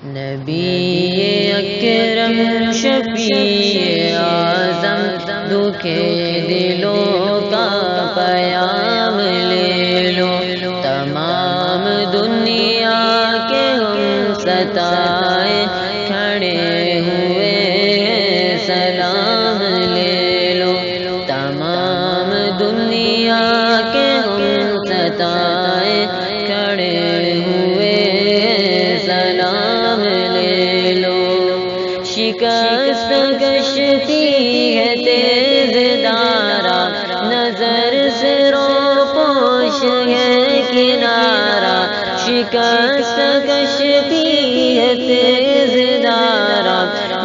نبی اکرم شفیع اعظم دکھے دلوں کا پیام لے لو، تمام دنیا کے ہم ستائے کھڑے ہوئے سلام لے لو، تمام دنیا کے ہم ستائے کھڑے ہوئے سلام لے لو۔ شکست کشتی ہے تیز دارا، نظر سے روپوش ہے کنارہ، شکست کشتی ہے تیز دارا،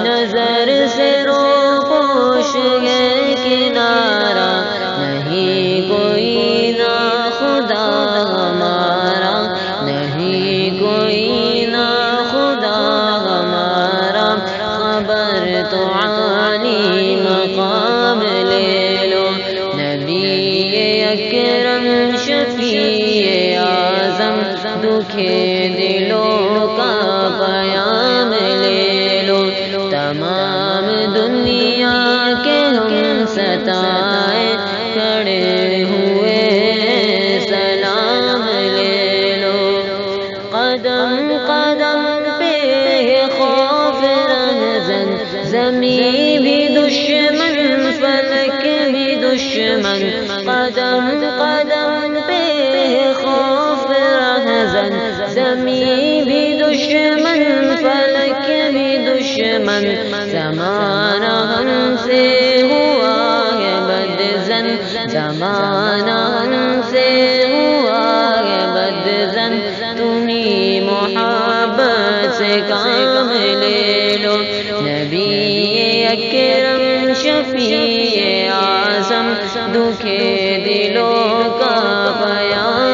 نظر سے روپوش ہے کنارہ، نہیں کوئی نا خدا ہمارا، نہیں کوئی نا خدا ہمارا، خبر تو عالی مقام لے لو، نبی اکرم شفیع اعظم دکھے دلوں کا پیام لے لو، تمام دنیا کے ہم ستائے کھڑے ہوئے سلام لے لو۔ قدم قدم پہ خوف رہزن، زمین بھی دشمن فلک بھی دشمن، قدم قدم پہ خوف رہزن، زمین بھی دشمن فلک بھی دشمن، زمانہ ہم سے ہوا ہے بدزن، زمانہ ہم سے ہوا ہے بدزن، تمہیں محبت سے کام لے لو، نبی اکرم شفیع اعظم دکھے دلوں کا پیام